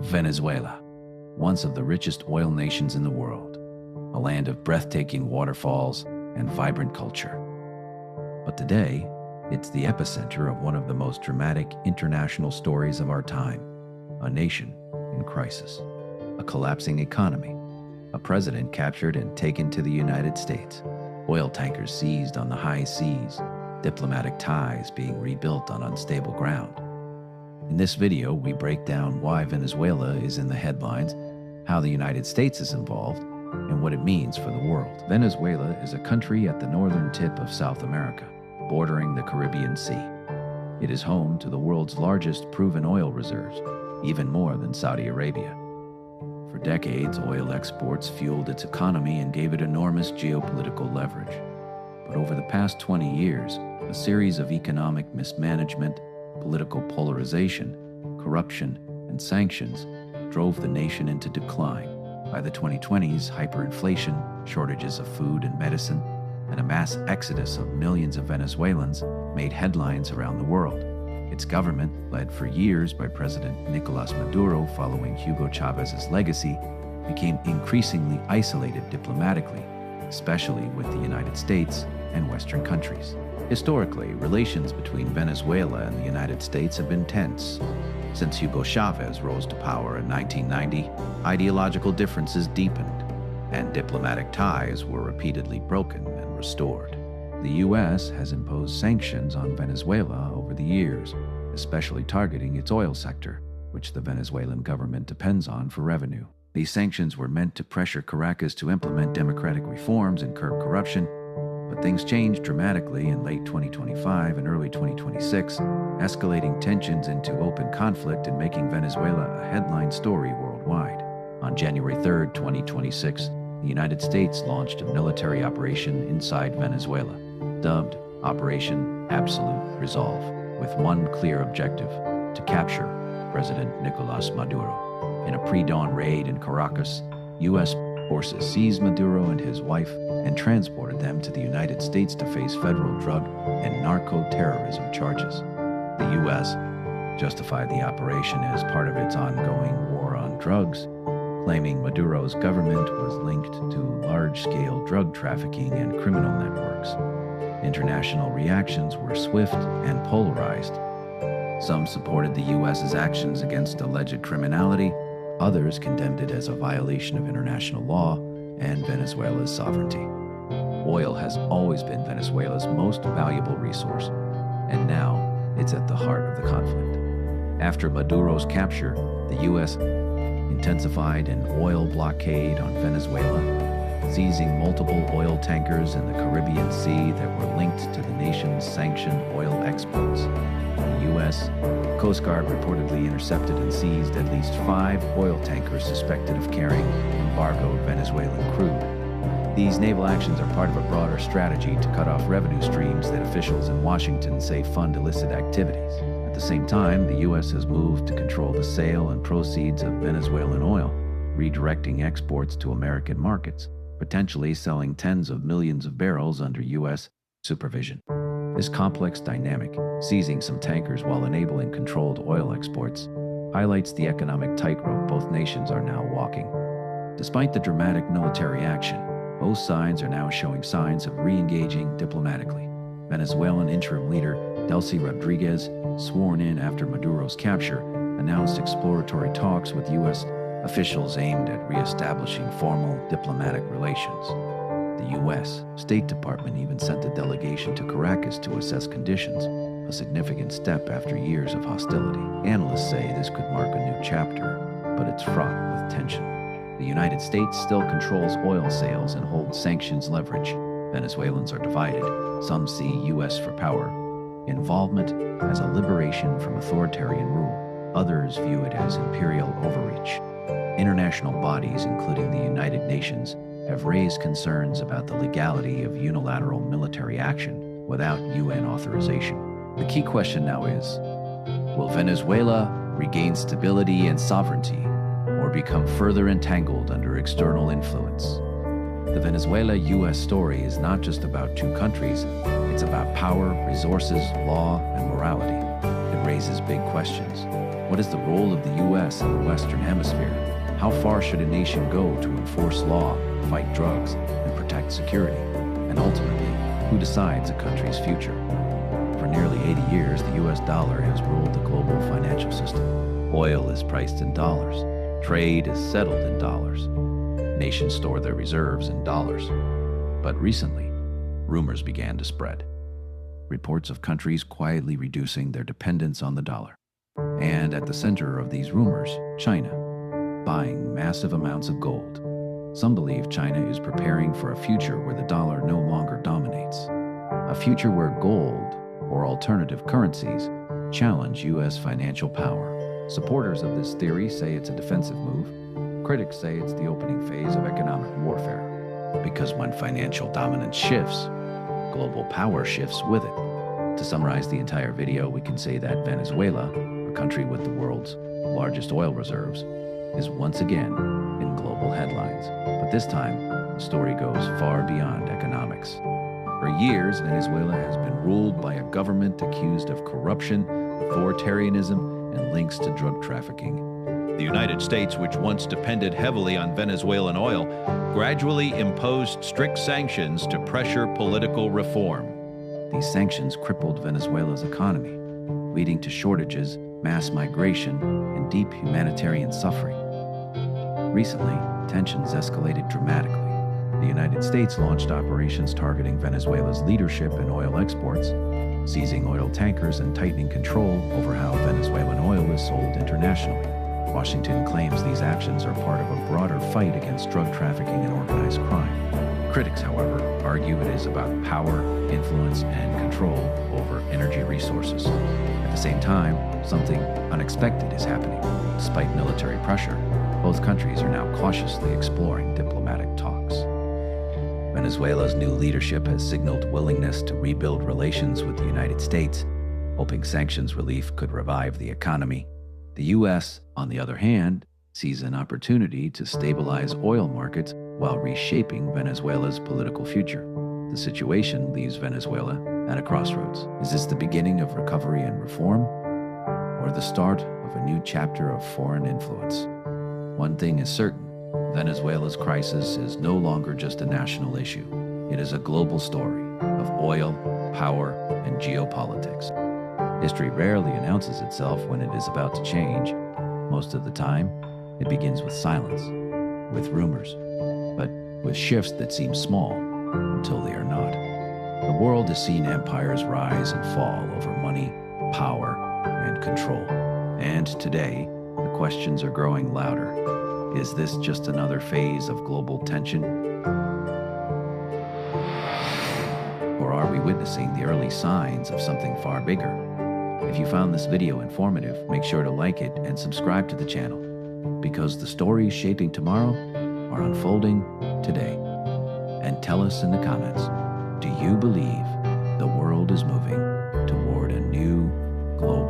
Venezuela, once of the richest oil nations in the world, a land of breathtaking waterfalls and vibrant culture. But today, it's the epicenter of one of the most dramatic international stories of our time, a nation in crisis, a collapsing economy, a president captured and taken to the United States, oil tankers seized on the high seas, diplomatic ties being rebuilt on unstable ground. In this video, we break down why Venezuela is in the headlines, how the United States is involved, and what it means for the world. Venezuela is a country at the northern tip of South America, bordering the Caribbean Sea. It is home to the world's largest proven oil reserves, even more than Saudi Arabia. For decades, oil exports fueled its economy and gave it enormous geopolitical leverage. But over the past 20 years, a series of economic mismanagement, political polarization, corruption, and sanctions drove the nation into decline. By the 2020s, hyperinflation, shortages of food and medicine, and a mass exodus of millions of Venezuelans made headlines around the world. Its government, led for years by President Nicolás Maduro following Hugo Chávez's legacy, became increasingly isolated diplomatically, especially with the United States and Western countries. Historically, relations between Venezuela and the United States have been tense. Since Hugo Chávez rose to power in 1990, ideological differences deepened, and diplomatic ties were repeatedly broken and restored. The U.S. has imposed sanctions on Venezuela over the years, especially targeting its oil sector, which the Venezuelan government depends on for revenue. These sanctions were meant to pressure Caracas to implement democratic reforms and curb corruption, but things changed dramatically in late 2025 and early 2026, escalating tensions into open conflict and making Venezuela a headline story worldwide. On January 3, 2026, the United States launched a military operation inside Venezuela, dubbed Operation Absolute Resolve, with one clear objective: to capture President Nicolás Maduro. In a pre-dawn raid in Caracas, U.S. forces seized Maduro and his wife and transported them to the United States to face federal drug and narco-terrorism charges. The U.S. justified the operation as part of its ongoing war on drugs, claiming Maduro's government was linked to large-scale drug trafficking and criminal networks. International reactions were swift and polarized. Some supported the U.S.'s actions against alleged criminality, others condemned it as a violation of international law and Venezuela's sovereignty. Oil has always been Venezuela's most valuable resource, and now it's at the heart of the conflict. After Maduro's capture, the U.S. intensified an oil blockade on Venezuela, seizing multiple oil tankers in the Caribbean Sea that were linked to the nation's sanctioned oil exports. The U.S. Coast Guard reportedly intercepted and seized at least 5 oil tankers suspected of carrying embargoed Venezuelan crude. These naval actions are part of a broader strategy to cut off revenue streams that officials in Washington say fund illicit activities. At the same time, the U.S. has moved to control the sale and proceeds of Venezuelan oil, redirecting exports to American markets, potentially selling tens of millions of barrels under U.S. supervision. This complex dynamic, seizing some tankers while enabling controlled oil exports, highlights the economic tightrope both nations are now walking. Despite the dramatic military action, both sides are now showing signs of re-engaging diplomatically. Venezuelan interim leader Delcy Rodriguez, sworn in after Maduro's capture, announced exploratory talks with U.S. officials aimed at re-establishing formal diplomatic relations. The U.S. State Department even sent a delegation to Caracas to assess conditions, a significant step after years of hostility. Analysts say this could mark a new chapter, but it's fraught with tension. The United States still controls oil sales and holds sanctions leverage. Venezuelans are divided. Some see U.S. for power involvement as a liberation from authoritarian rule. Others view it as imperial overreach. International bodies, including the United Nations, have raised concerns about the legality of unilateral military action without UN authorization. The key question now is, will Venezuela regain stability and sovereignty, or become further entangled under external influence? The Venezuela-U.S. story is not just about two countries, it's about power, resources, law, and morality. It raises big questions. What is the role of the U.S. in the Western Hemisphere? How far should a nation go to enforce law, fight drugs, and protect security? And ultimately, who decides a country's future? For nearly 80 years, the U.S. dollar has ruled the global financial system. Oil is priced in dollars. Trade is settled in dollars. Nations store their reserves in dollars. But recently, rumors began to spread. Reports of countries quietly reducing their dependence on the dollar. And at the center of these rumors, China, buying massive amounts of gold. Some believe China is preparing for a future where the dollar no longer dominates. A future where gold, or alternative currencies, challenge U.S. financial power. Supporters of this theory say it's a defensive move. Critics say it's the opening phase of economic warfare. Because when financial dominance shifts, global power shifts with it. To summarize the entire video, we can say that Venezuela, a country with the world's largest oil reserves, is once again in global headlines. But this time, the story goes far beyond economics. For years, Venezuela has been ruled by a government accused of corruption, authoritarianism, and links to drug trafficking. The United States, which once depended heavily on Venezuelan oil, gradually imposed strict sanctions to pressure political reform. These sanctions crippled Venezuela's economy, leading to shortages, mass migration, and deep humanitarian suffering. Recently, tensions escalated dramatically. The United States launched operations targeting Venezuela's leadership in oil exports, seizing oil tankers and tightening control over how Venezuelan oil is sold internationally. Washington claims these actions are part of a broader fight against drug trafficking and organized crime. Critics, however, argue it is about power, influence, and control over energy resources. At the same time, something unexpected is happening. Despite military pressure, both countries are now cautiously exploring diplomatic talks. Venezuela's new leadership has signaled willingness to rebuild relations with the United States, hoping sanctions relief could revive the economy. The U.S., on the other hand, sees an opportunity to stabilize oil markets while reshaping Venezuela's political future. The situation leaves Venezuela at a crossroads. Is this the beginning of recovery and reform, or the start of a new chapter of foreign influence? One thing is certain: Venezuela's crisis is no longer just a national issue. It is a global story of oil, power, and geopolitics. History rarely announces itself when it is about to change. Most of the time, it begins with silence, with rumors, but with shifts that seem small until they are not. The world has seen empires rise and fall over money, power, and control. And today, the questions are growing louder. Is this just another phase of global tension? Or are we witnessing the early signs of something far bigger? If you found this video informative, make sure to like it and subscribe to the channel, because the stories shaping tomorrow are unfolding today. And tell us in the comments, do you believe the world is moving toward a new global